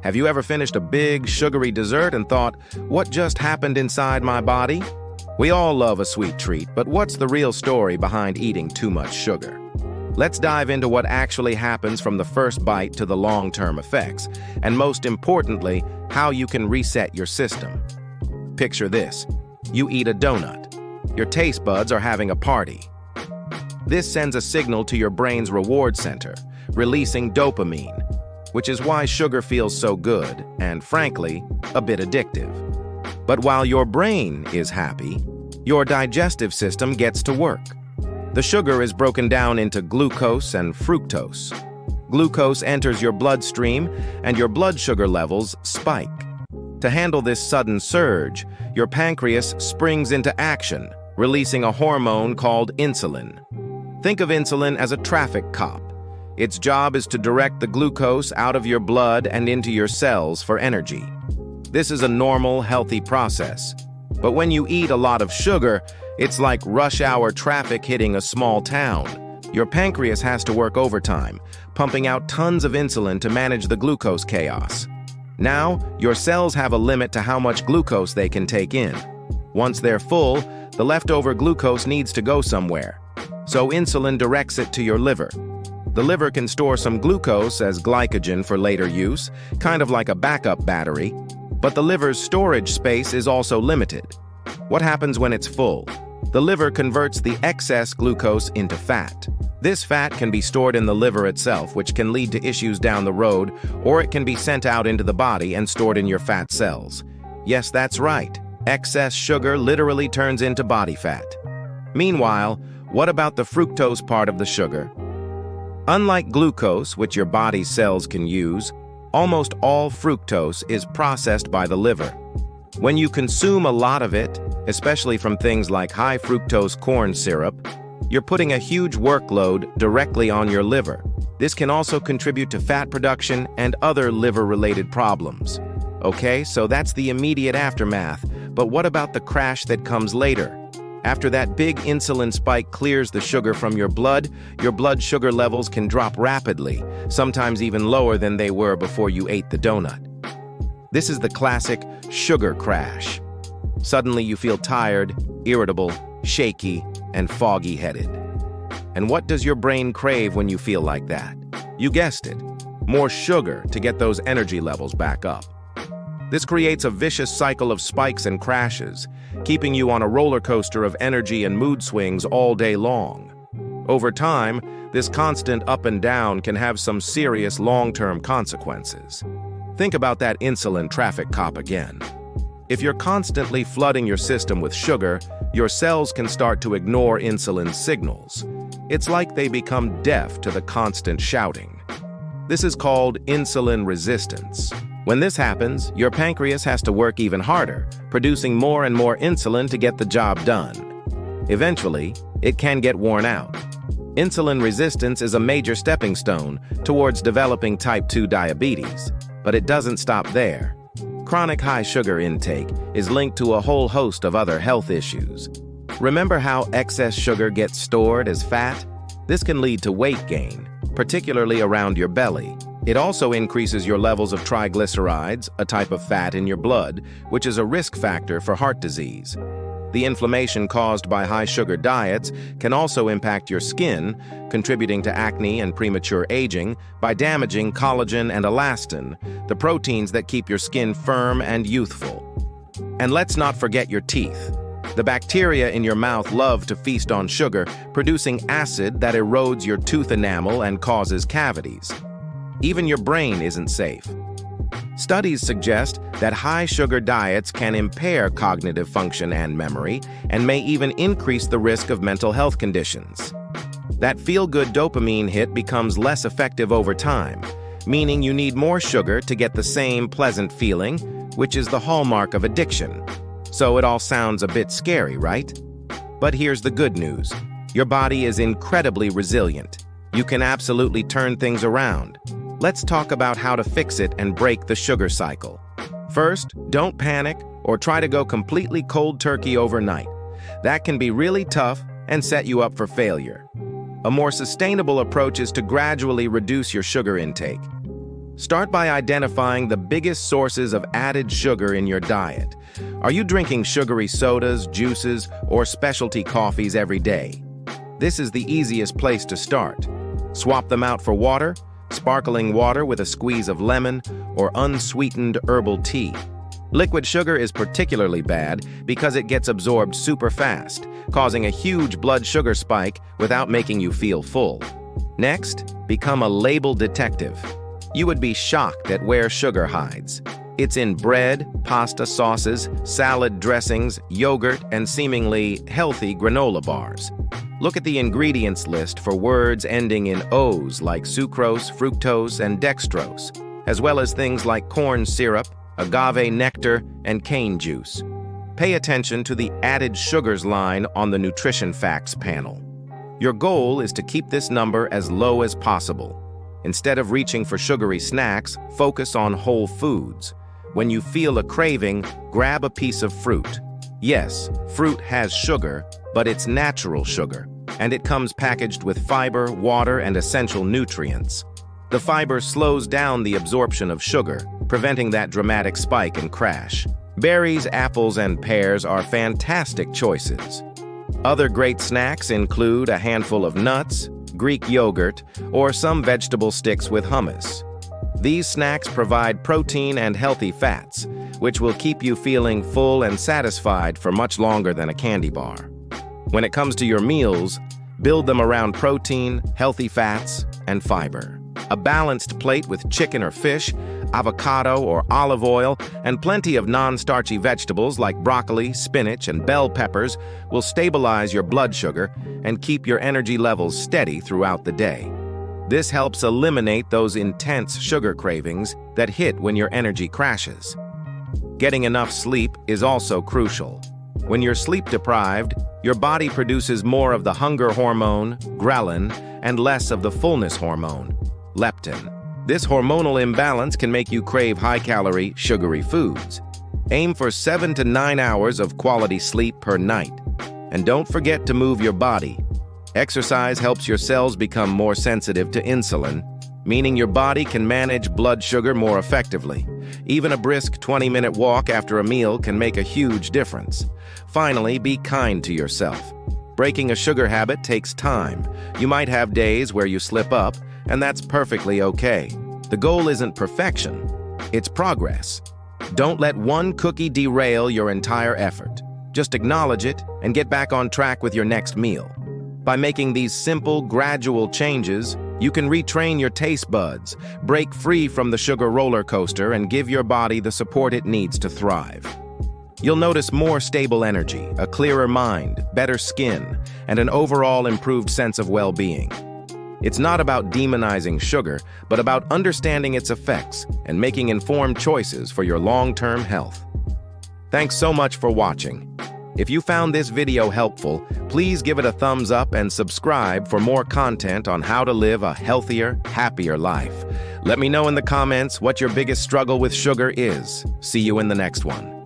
Have you ever finished a big, sugary dessert and thought, what just happened inside my body? We all love a sweet treat, but what's the real story behind eating too much sugar? Let's dive into what actually happens from the first bite to the long-term effects, and most importantly, how you can reset your system. Picture this. You eat a donut. Your taste buds are having a party. This sends a signal to your brain's reward center, releasing dopamine, which is why sugar feels so good and, frankly, a bit addictive. But while your brain is happy, your digestive system gets to work. The sugar is broken down into glucose and fructose. Glucose enters your bloodstream and your blood sugar levels spike. To handle this sudden surge, your pancreas springs into action, releasing a hormone called insulin. Think of insulin as a traffic cop. Its job is to direct the glucose out of your blood and into your cells for energy. This is a normal, healthy process. But when you eat a lot of sugar, it's like rush hour traffic hitting a small town. Your pancreas has to work overtime, pumping out tons of insulin to manage the glucose chaos. Now, your cells have a limit to how much glucose they can take in. Once they're full, the leftover glucose needs to go somewhere. So insulin directs it to your liver. The liver can store some glucose as glycogen for later use, kind of like a backup battery, but the liver's storage space is also limited. What happens when it's full? The liver converts the excess glucose into fat. This fat can be stored in the liver itself, which can lead to issues down the road, or it can be sent out into the body and stored in your fat cells. Yes, that's right. Excess sugar literally turns into body fat. Meanwhile, what about the fructose part of the sugar? Unlike glucose, which your body's cells can use, almost all fructose is processed by the liver. When you consume a lot of it, especially from things like high fructose corn syrup, you're putting a huge workload directly on your liver. This can also contribute to fat production and other liver-related problems. Okay, so that's the immediate aftermath, but what about the crash that comes later? After that big insulin spike clears the sugar from your blood sugar levels can drop rapidly, sometimes even lower than they were before you ate the donut. This is the classic sugar crash. Suddenly you feel tired, irritable, shaky, and foggy-headed. And what does your brain crave when you feel like that? You guessed it, more sugar to get those energy levels back up. This creates a vicious cycle of spikes and crashes, keeping you on a roller coaster of energy and mood swings all day long. Over time, this constant up and down can have some serious long-term consequences. Think about that insulin traffic cop again. If you're constantly flooding your system with sugar, your cells can start to ignore insulin's signals. It's like they become deaf to the constant shouting. This is called insulin resistance. When this happens, your pancreas has to work even harder, producing more and more insulin to get the job done. Eventually, it can get worn out. Insulin resistance is a major stepping stone towards developing type 2 diabetes, but it doesn't stop there. Chronic high sugar intake is linked to a whole host of other health issues. Remember how excess sugar gets stored as fat? This can lead to weight gain, particularly around your belly. It also increases your levels of triglycerides, a type of fat in your blood, which is a risk factor for heart disease. The inflammation caused by high sugar diets can also impact your skin, contributing to acne and premature aging by damaging collagen and elastin, the proteins that keep your skin firm and youthful. And let's not forget your teeth. The bacteria in your mouth love to feast on sugar, producing acid that erodes your tooth enamel and causes cavities. Even your brain isn't safe. Studies suggest that high sugar diets can impair cognitive function and memory, and may even increase the risk of mental health conditions. That feel-good dopamine hit becomes less effective over time, meaning you need more sugar to get the same pleasant feeling, which is the hallmark of addiction. So it all sounds a bit scary, right? But here's the good news. Your body is incredibly resilient. You can absolutely turn things around. Let's talk about how to fix it and break the sugar cycle. First, don't panic or try to go completely cold turkey overnight. That can be really tough and set you up for failure. A more sustainable approach is to gradually reduce your sugar intake. Start by identifying the biggest sources of added sugar in your diet. Are you drinking sugary sodas, juices, or specialty coffees every day? This is the easiest place to start. Swap them out for water, sparkling water with a squeeze of lemon, or unsweetened herbal tea. Liquid sugar is particularly bad because it gets absorbed super fast, causing a huge blood sugar spike without making you feel full. Next, become a label detective. You would be shocked at where sugar hides. It's in bread, pasta sauces, salad dressings, yogurt, and seemingly healthy granola bars. Look at the ingredients list for words ending in O's like sucrose, fructose, and dextrose, as well as things like corn syrup, agave nectar, and cane juice. Pay attention to the added sugars line on the nutrition facts panel. Your goal is to keep this number as low as possible. Instead of reaching for sugary snacks, focus on whole foods. When you feel a craving, grab a piece of fruit. Yes, fruit has sugar, but it's natural sugar, and it comes packaged with fiber, water, and essential nutrients. The fiber slows down the absorption of sugar, preventing that dramatic spike and crash. Berries, apples, and pears are fantastic choices. Other great snacks include a handful of nuts, Greek yogurt, or some vegetable sticks with hummus. These snacks provide protein and healthy fats, which will keep you feeling full and satisfied for much longer than a candy bar. When it comes to your meals, build them around protein, healthy fats, and fiber. A balanced plate with chicken or fish, avocado or olive oil, and plenty of non-starchy vegetables like broccoli, spinach, and bell peppers will stabilize your blood sugar and keep your energy levels steady throughout the day. This helps eliminate those intense sugar cravings that hit when your energy crashes. Getting enough sleep is also crucial. When you're sleep-deprived, your body produces more of the hunger hormone, ghrelin, and less of the fullness hormone, leptin. This hormonal imbalance can make you crave high-calorie, sugary foods. Aim for 7 to 9 hours of quality sleep per night. And don't forget to move your body. Exercise helps your cells become more sensitive to insulin, meaning your body can manage blood sugar more effectively. Even a brisk 20-minute walk after a meal can make a huge difference. Finally, be kind to yourself. Breaking a sugar habit takes time. You might have days where you slip up, and that's perfectly okay. The goal isn't perfection, it's progress. Don't let one cookie derail your entire effort. Just acknowledge it and get back on track with your next meal. By making these simple, gradual changes, you can retrain your taste buds, break free from the sugar roller coaster, and give your body the support it needs to thrive. You'll notice more stable energy, a clearer mind, better skin, and an overall improved sense of well-being. It's not about demonizing sugar, but about understanding its effects and making informed choices for your long-term health. Thanks so much for watching. If you found this video helpful, please give it a thumbs up and subscribe for more content on how to live a healthier, happier life. Let me know in the comments what your biggest struggle with sugar is. See you in the next one.